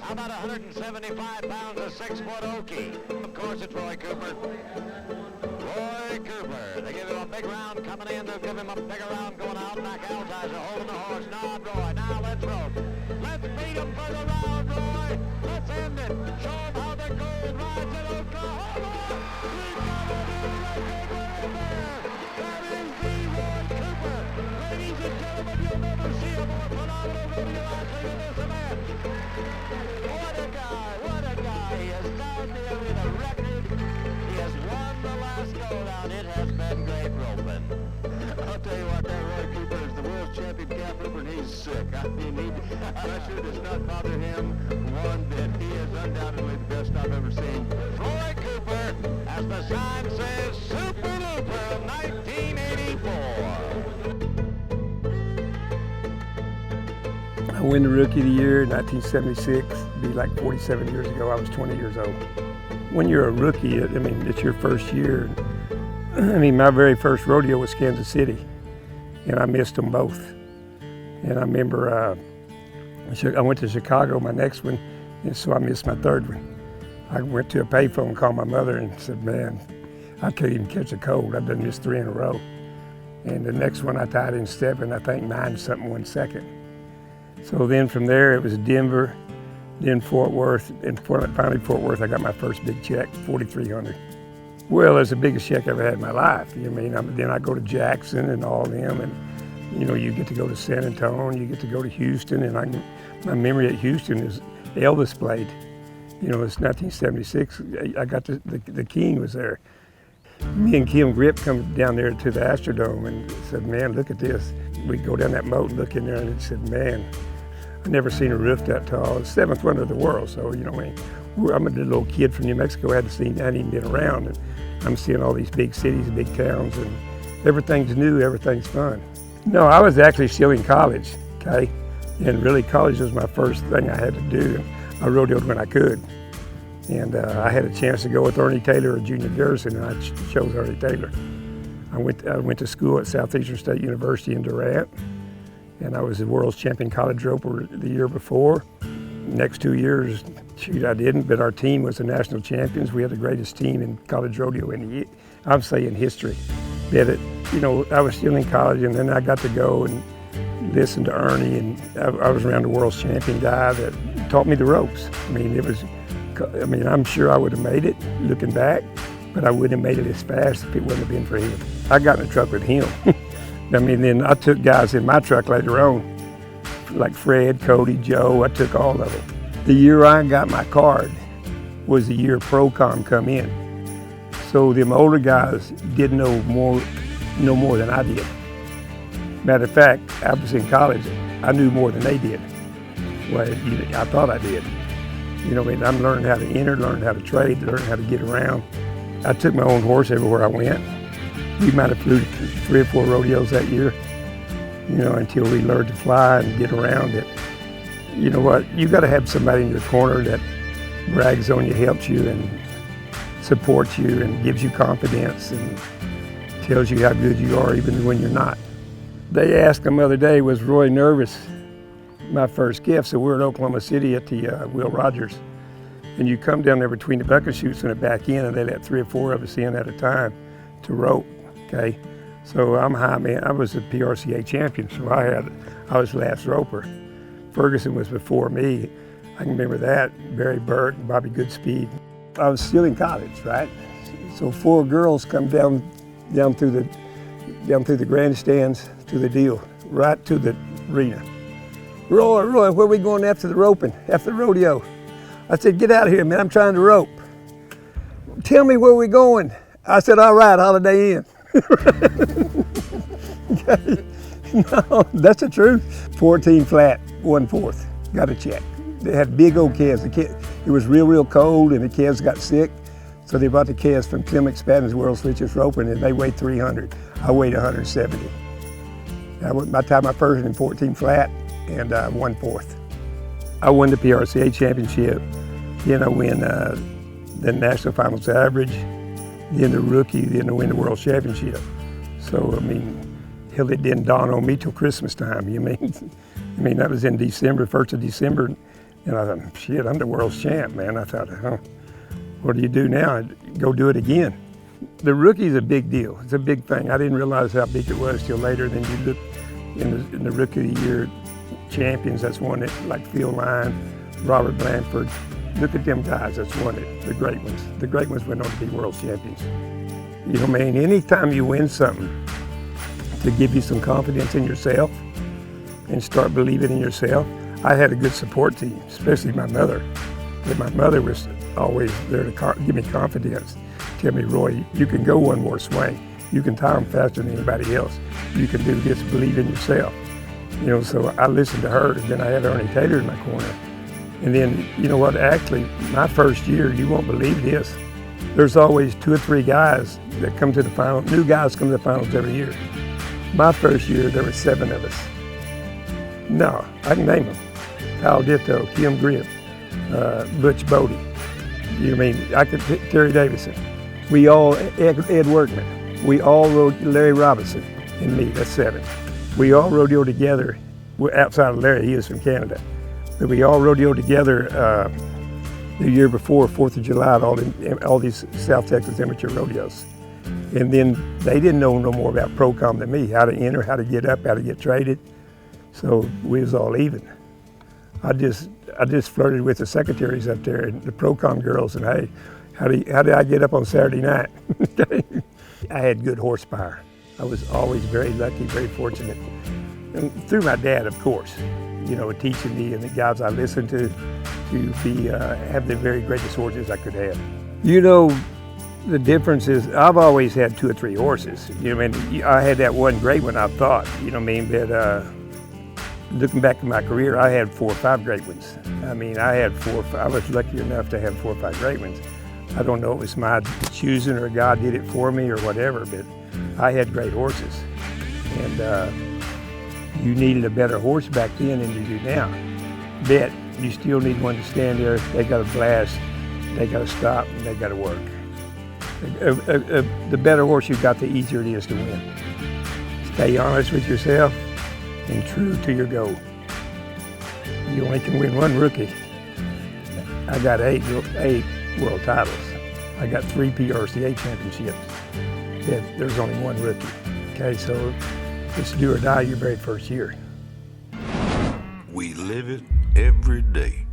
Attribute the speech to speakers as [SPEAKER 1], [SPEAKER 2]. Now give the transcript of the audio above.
[SPEAKER 1] How about 175 pounds of 6-foot Okie? Of course it's Roy Cooper. Roy Cooper. They give him a big round coming in. They'll give him a bigger round going out. Knock Altizer holding the horse. Now Roy. Now let's rope. Let's beat him for the round, Roy. Let's end it. Show him how the gold rides in Oklahoma. We got a new record right there. That is the Roy Cooper. Ladies and gentlemen, you'll never see a more phenomenal rodeo athlete in this event. What a guy, what a guy. He has down there with a record. He has won the last go-down. It has been great roping.
[SPEAKER 2] I'll tell you what, that Roy Cooper is the world champion calf roper, and he's sick. I mean, pressure does not bother him one bit. He is undoubtedly the best I've ever seen.
[SPEAKER 1] Roy Cooper, as the sign says, Super Looper of 1984.
[SPEAKER 3] I win the Rookie of the Year in 1976. It'd be like 47 years ago. I was 20 years old. When you're a rookie, I mean, it's your first year. I mean, my very first rodeo was Kansas City, and I missed them both. And I remember I went to Chicago, my next one, and so I missed my third one. I went to a payphone, called my mother, and said, man, I couldn't even catch a cold. I've done this 3 in a row. And the next one I tied in 7, I think 9-something 1 second. So then from there, it was Denver, then Fort Worth, and finally Fort Worth, I got my first big check, $4,300. Well, it's the biggest check I ever had in my life. I mean, then I go to Jackson and all them, and you know, you get to go to San Antonio, you get to go to Houston, and my memory at Houston is Elvis played. You know, it's 1976. I got the King was there. Me and Kim Grip come down there to the Astrodome and said, man, look at this. We go down that moat and look in there, and it said, man, I never seen a roof that tall. It's the 7th wonder of the world. So, you know, I'm a little kid from New Mexico. I hadn't even been around. And I'm seeing all these big cities, big towns, and everything's new, everything's fun. No, I was actually still in college, okay? And really, college was my first thing I had to do. I rodeoed when I could. And I had a chance to go with Ernie Taylor or Junior Garrison, and I chose Ernie Taylor. I went to school at Southeastern State University in Durant, and I was the world's champion college roper the year before. Next 2 years, shoot, I didn't, but our team was the national champions. We had the greatest team in college rodeo in history. But you know, I was still in college, and then I got to go and listen to Ernie, and I was around the world's champion guy that taught me the ropes. I mean, I'm sure I would have made it looking back, but I wouldn't have made it as fast if it wouldn't have been for him. I got in a truck with him. I mean, then I took guys in my truck later on, like Fred, Cody, Joe. I took all of them. The year I got my card was the year Procom come in. So them older guys didn't know more than I did. Matter of fact, I was in college, I knew more than they did. Well, I thought I did. You know, I mean, I'm learning how to enter, learning how to trade, learning how to get around. I took my own horse everywhere I went. We might have flew 3 or 4 rodeos that year, you know, until we learned to fly and get around it. You know what, you gotta have somebody in your corner that brags on you, helps you, and supports you, and gives you confidence, and tells you how good you are even when you're not. They asked him the other day, was Roy nervous? My first gift, so we're in Oklahoma City at the Will Rogers. And you come down there between the bucket chutes and the back end, and they let 3 or 4 of us in at a time to rope, okay? So I'm high, man. I was a PRCA champion, so I was the last roper. Ferguson was before me. I can remember that, Barry Burke, Bobby Goodspeed. I was still in college, right? So 4 girls come down through the grandstands to the deal, right to the arena. Roy, where are we going after the roping, after the rodeo? I said, get out of here, man, I'm trying to rope. Tell me where we're going. I said, all right, Holiday Inn. No, that's the truth. 14 flat, 1/4, got a check. They had big old calves. It was real cold, and the calves got sick, so they brought the calves from Tim McSpadden's World's Richest Roping, and they weighed 300. I weighed 170. I tied my first in 14 flat, and 1/4. I won the PRCA championship, then I win the national finals average, then the rookie, then I win the world championship. So, I mean, hell, it didn't dawn on me till Christmas time, you mean? I mean, that was in December, 1st of December, And I thought, shit, I'm the world's champ, man. I thought, oh, what do you do now? Go do it again. The rookie's a big deal. It's a big thing. I didn't realize how big it was till later. Then you look in the Rookie of the Year champions that's won it, like Phil Lyon, Robert Blanford. Look at them guys that's won it, the great ones. The great ones went on to be world champions. You know what I mean? Anytime you win something, to give you some confidence in yourself and start believing in yourself. I had a good support team, especially my mother. And my mother was always there to give me confidence. Tell me, Roy, you can go one more swing. You can tire them faster than anybody else. You can do this, believe in yourself. You know, so I listened to her, and then I had Ernie Taylor in my corner. And then, you know what, actually, my first year, you won't believe this, there's always 2 or 3 guys that come to the final, new guys come to the finals every year. My first year, there were 7 of us. No, I can name them. Kyle Ditto, Kim Grip, Butch Bodie. You know what I mean? I could pick Terry Davison. We all, Ed Workman. We all rode, Larry Robinson and me, that's 7. We all rodeoed together, outside of Larry, he is from Canada. But we all rodeoed together the year before, 4th of July, at all these South Texas amateur rodeos. And then they didn't know no more about pro-com than me, how to enter, how to get up, how to get traded. So we was all even. I just flirted with the secretaries up there and the pro-com girls, and hey, how did I get up on Saturday night? I had good horsepower. I was always very lucky, very fortunate. And through my dad, of course, you know, teaching me and the guys I listened to be have the very greatest horses I could have. You know, the difference is I've always had 2 or 3 horses. You know what I mean? I had that one great one, I thought, you know what I mean? But looking back at my career, I had 4 or 5 great ones. I mean, I was lucky enough to have 4 or 5 great ones. I don't know if it was my choosing or God did it for me or whatever, but I had great horses. And you needed a better horse back then than you do now. But you still need one to stand there, they got to blast, they got to stop, and they got to work. The better horse you got, the easier it is to win. Stay honest with yourself and true to your goal. You only can win 1 rookie. I got 8 world titles. I got 3 PRCA championships. There's only 1 rookie. Okay, so it's do or die your very first year.
[SPEAKER 4] We live it every day.